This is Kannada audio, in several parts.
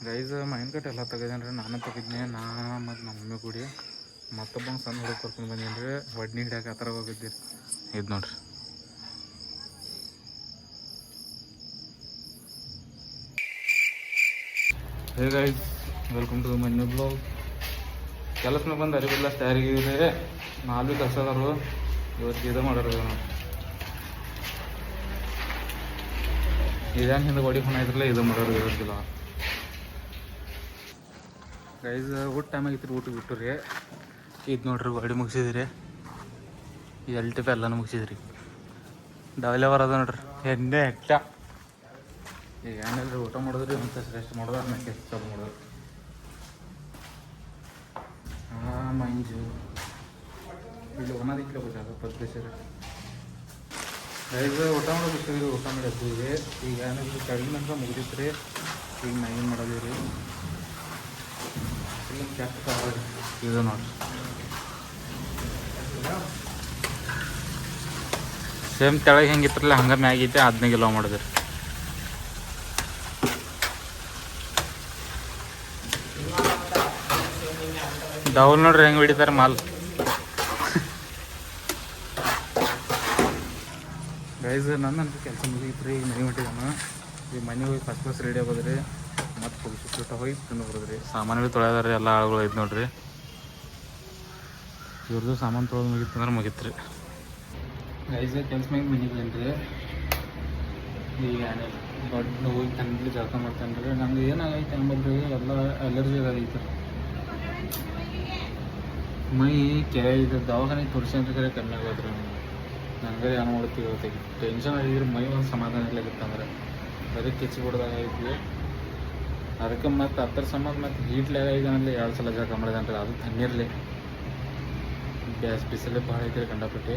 ಗೈಸ್ ಮೈನ್ ಕಟ್ ಎಲ್ಲ ತೆಗೆದೇನ್ರಿ. ನಾನು ತೆಗಿದ್ನೆ, ಮತ್ತು ನಮ್ಮ ಮಮ್ಮಿ ಕೂಡಿ ಮತ್ತೊಬ್ಬಂಗೆ ಸಣ್ಣ ಹುಡುಗ ಕರ್ಕೊಂಡು ಬಂದೇನ್ರಿ. ಒಡ್ನಿ ಹಿಡಿಯೋಕೆ ಆ ಥರ ಹೋಗಿದ್ದೀರಿ. ಇದು ನೋಡ್ರಿ. Hey guys, welcome to my new blog. ಕೆಲಸ ಮೇಲೆ ಬಂದು ಅರಿವಿಲ್ಲ ಸ್ಟ್ಯಾರಿಗೆ 4 ಕೆಲಸ ಅದಾರು. ಇವತ್ತು ಇದು ಮಾಡೋರು ನೋಡಿ. ಇದೇನು ಹಿಂದೆ ಗೋಡಿ ಫೋನ್ ಆಯ್ತಿರಲ್ಲ, ಇದು ಮಾಡೋರು ಇವತ್ತಿಲ್ಲ. ಗೈಸ್ ಊಟ ಟೈಮ್ ಆಗಿತ್ತು, ಊಟ ಬಿಟ್ಟು ರೀ. ಇದು ನೋಡ್ರಿ ಗಾಡಿ ಮುಗಿಸಿದ್ರಿ. ಇದು LTP ಎಲ್ಲನೂ ಮುಗಿಸಿದ್ರಿ. ಡವಲೆ ಬರೋದು ನೋಡ್ರಿ, ಎಣ್ಣೆ ಹೆಟ್ಟ. ಈಗ ಏನಿಲ್ಲ ಊಟ ಮಾಡಿದ್ರಿ, ಒಂದು ರೆಸ್ಟ್ ಮಾಡೋದು, ಆಮೇಲೆ ಕೆಲಸ ಚಾಲು ಮಾಡೋದು. ಮಂಜು ಇಲ್ಲಿ ಒಣದಿಕ್ಕಿಲ್ಲ ಜಾಗ ಪದ್ಧತಿ. ಗೈಸ್ ಊಟ ಮಾಡೋದು ಬಿಟ್ಟಿದ್ರಿ, ಊಟ ಮಾಡಿ ಎದ್ದೀವಿ. ಈಗ ಏನಿಲ್ಲ ಕಡಿಮೆ ಅಂತ ಮುಗಿದಿತ್ತು ರೀ. ಈಗ ನಾ ಏನು ಮಾಡೋದು ರೀ, ಇದು ನೋಡ್ರಿ ಸೇಮ್ ತೆಳಗೆ ಹೆಂಗಿತ್ರಲ್ಲ ಹಂಗೆ ಮ್ಯಾಗೈತೆ. 15 ಕಿಲೋ ಮಾಡಿದ್ರಿ. ಡೌಲ್ ನೋಡ್ರಿ ಹೆಂಗೆ ಹಿಡಿತಾರೆ ಮಾಲ್. ಗೈಸ್ ನಂದು ಕೆಲಸ ಮುಗಿತು ರೀ. ಈಗ ಮನೆ ಹೊಟ್ಟಿದ್ದಾನು. ಈಗ ಮನೆ ಹೋಗಿ ಫಸ್ಟ್ ಕ್ಲಾಸ್ ರೆಡಿ ಆಗೋದ್ರಿ. ಮತ್ತು ಪುರುಷ ಹೋಗಿ ತಿಂದು ಬರೋದ್ರಿ. ಸಾಮಾನು ತೊಳೆದಾರೆ ಎಲ್ಲ ಆಳುಗಳು ಐತೆ ನೋಡ್ರಿ. ಇವ್ರದ್ದು ಸಾಮಾನು ತೊಳೆದು ಮುಗಿತು ಅಂದ್ರೆ ಮುಗಿತು ರೀ. ಗೈಸ್ ಕೆಲಸ ಮ್ಯಾಗ ಮನೆಗೆ ಏನ್ರಿ. ಈಗ ಏನಿಲ್ಲ ದೊಡ್ಡ ಹೋಗಿ ತಂದ್ಲಿ ಜಳಕ ಮಾಡ್ತಾನೆ ರೀ. ನಮ್ಗೆ ಏನಾಗೈತೆ ಅಂಬಲ್ರಿ, ಎಲ್ಲ ಅಲರ್ಜಿ ಆಗೈತೆ. ಮೈ ಇದು ದವಾಖಾನೆ ತೋರಿಸಿ ಕರೆ ಕಮ್ಮಿ ಆಗೋದ್ರಿ. ನನಗೆ ಏನು ಮಾಡ್ತೀವಿ ಇವತ್ತಿಗೆ ಟೆನ್ಷನ್ ಆಗಿದ್ರೆ ಮೈ ಒಂದು ಸಮಾಧಾನ ಇರ್ಲಾಗಿತ್ತಂದ್ರೆ ಬರೀ ಕಿಚ್ಚಿ ಬಿಡ್ದಾಗ ಐತಿ. ಅದಕ್ಕೆ ಮತ್ತು ಹತ್ತರ ಸಂಬಂಧ ಮತ್ತು ಹೀಟ್ಲಾಗ ಈಗನಲ್ಲಿ 2 ಸಲ ಜಳಕ ಮಾಡಿದಾನ್ರಿ. ಅದು ತಣ್ಣೀರ್ಲಿ ಬಿಸಿಲೇ ಭಾಳ ಐತ್ರಿ ಕಂಡಪಟ್ಟಿ.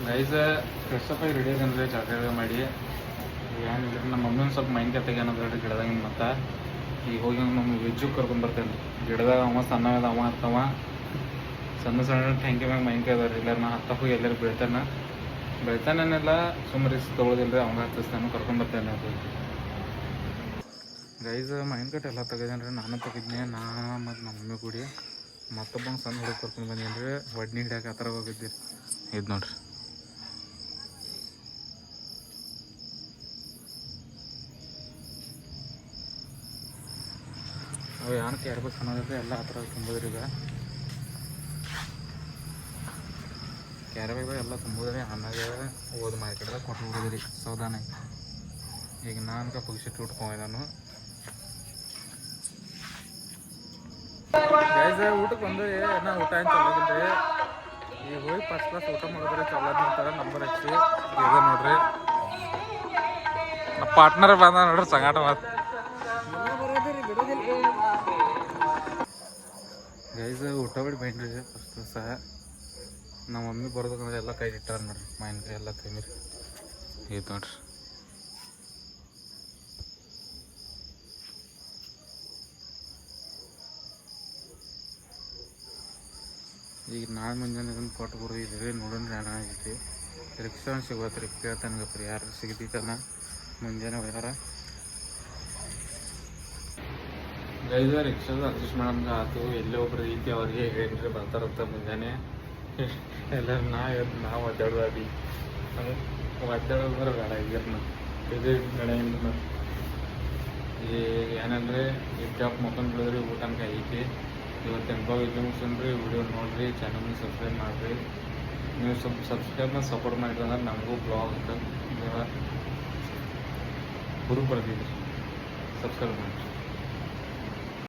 ಗೈಸ್ ಫ್ರೆಶ್ ಅಪ್ ಆಗಿ ರೆಡಿ ಆಗಂದ್ರೆ ಜಳಕ ಮಾಡಿ ಏನಿಲ್ಲ. ನಮ್ಮ ಮಮ್ಮಿ ಒಂದು ಸ್ವಲ್ಪ ಮೈನ್ ಕತ್ತಾಗ ಏನಂದ್ರೆ ಗಿಡದಾಗ. ಮತ್ತು ಈಗ ಹೋಗಿ ನಮ್ಮ ವೆಜ್ಜು ಕರ್ಕೊಂಡು ಬರ್ತೇನೆ ರೀ. ಗಿಡದಾಗ ಅವ ಸಣ್ಣದ ಅವ ಹತ್ತವ ಸಣ್ಣ ಸಣ್ಣ ಟ್ಯಾಂಕಿ ಮ್ಯಾಗ ಮೈನ್ಕಾಯಿ ಅದಾರ. ಇಲ್ಲ ನಾ ಹತ್ತ ಹೋಗಿ ಎಲ್ಲರೂ ಬೆಳಿತಾನೆಲ್ಲ ಸುಮ್ಮನೆ ರಿಸ್ಕ್ ತೊಗೊಳೋದಿಲ್ಲ ರೀ. ಅವಂಗೆ ಹತ್ತಿಸ್ತಾನು ಕರ್ಕೊಂಡು ಬರ್ತೇನೆ. ಅದು ಗೈಸ್ ಮೈನ್ ಕಟ್ ಎಲ್ಲ ತೆಗೆದೇನ್ರಿ. ನಾನು ತೆಗಿದ್ನೆ, ಮತ್ತು ನಮ್ಮ ಮಮ್ಮಿ ಕೂಡಿ ಮತ್ತೊಬ್ಬಂಗೆ ಸಣ್ಣ ಹುಡುಗ ಕರ್ಕೊಂಡು ಬಂದೇನ್ರಿ. ಒಡ್ನಿ ಹಿಡಿಯೋಕೆ ಆ ಥರ ಹೋಗಿದ್ದೀರಿ. ಇದು ನೋಡ್ರಿ. ಅವು ಯಾರು ಕೇರ್ಬೇಕು ಅನ್ನೋದ್ರೆ ಎಲ್ಲ ಆ ಥರ ತುಂಬೋದ್ರಿ. ಈಗ ಕ್ಯಾರಬ್ಯಾಗ ಎಲ್ಲ ತುಂಬೋದ್ರಿ. ಆಮೇಲೆ ಓದು ಮಾರ್ಕೆಟ್ದಾಗ ಕೊಟ್ಟು ಹೋಗೋದ್ರಿ ಸೌದಾನೆ. ಈಗ ನಾನು ಪುಗ್ಸಿಟ್ಟು ಉಟ್ಕೊಂಡಿದ್ದಾನು. ಗೈಸ್ ಊಟಕ್ಕೆ ಬಂದು ನಾ ಊಟ ಏನು ಚಲಾಗಿದ್ರಿ. ಈಗ ಹೋಗಿ ಫಸ್ಟ್ ಕ್ಲಾಸ್ ಊಟ ಮಾಡಿದ್ರೆ ಚಲಾದ ನಂತರ ನಂಬರ್ ಹಚ್ಚಿ ಇದೆ ನೋಡ್ರಿ. ಪಾರ್ಟ್ನರ್ ಬಂದ ನೋಡ್ರಿ ಸಂಗಾಟ ಮಾತು. ಗೈಸ್ ಊಟ ಬಿಟ್ಟು ಬೈನ್ರಿ ಫಸ್ಟ್ ಕ್ಲಾಸ. ನಮ್ಮ ಮಮ್ಮಿ ಬರ್ಬೇಕಂದ್ರೆ ಎಲ್ಲ ಕೈ ಇಟ್ಟಾರ ನೋಡ್ರಿ. ಮಾವಿನಕಾಯಿ ಎಲ್ಲ ತಿಂದ್ರಿ. ಇದು ನೋಡ್ರಿ. ಈಗ ನಾಳೆ ಮುಂಜಾನೆ ಇದನ್ನು ಕೊಟ್ಟು ಬರೋದಿದ್ರಿ. ನೋಡೋಣ ಏನಾಗೈತಿ. ರಿಕ್ಷಾ ಸಿಗೋತ್ರಿ. ಕೇಳ್ತಾನಗಪ್ರಿ ಯಾರು ಸಿಗತೈತನ ಮುಂಜಾನೆ ಹೋಗ್ಯಾರ. ಗೈಸ್ ರಿಕ್ಷಾದ ಅಡ್ಜಸ್ಟ್ ಮಾಡೋಂಗೆ ಆಯ್ತು. ಎಲ್ಲೇ ಒಬ್ರು ರೀತಿ ಅವ್ರಿಗೆ ಹೇಳ್ರಿ ಬರ್ತಾರಂತ ಮುಂಜಾನೆ. ಎಲ್ಲರೂ ನಾವು ಒದ್ದಾಡೋದು ಒದ್ದಾಡೋದ್ರೆ ಬೇಡ. ಈಗ ಇದು ನಡೆಯಿಂದ ಈಗ ಏನಂದರೆ ಈ ಜಾಬ್ ಮಕ್ಕಳು ಬಿಡಿದ್ರಿ. ಊಟನ ಐತಿ. ಇವತ್ತು ಎಂಬ ಇದು ಮುಗಿಸ್ರಿ. ವಿಡಿಯೋ ನೋಡಿರಿ, ಚಾನಲ್ನ ಸಬ್ಸ್ಕ್ರೈಬ್ ಮಾಡಿರಿ. ನೀವು ಸಬ್ಸ್ಕ್ರೈಬ್ನ ಸಪೋರ್ಟ್ ಮಾಡಿರಿ ಅಂದ್ರೆ ನಮಗೂ ಬ್ಲಾಗ್ ಹುಡುಗ ಬರ್ತಿದ್ರಿ. ಸಬ್ಸ್ಕ್ರೈಬ್ ಮಾಡಿರಿ.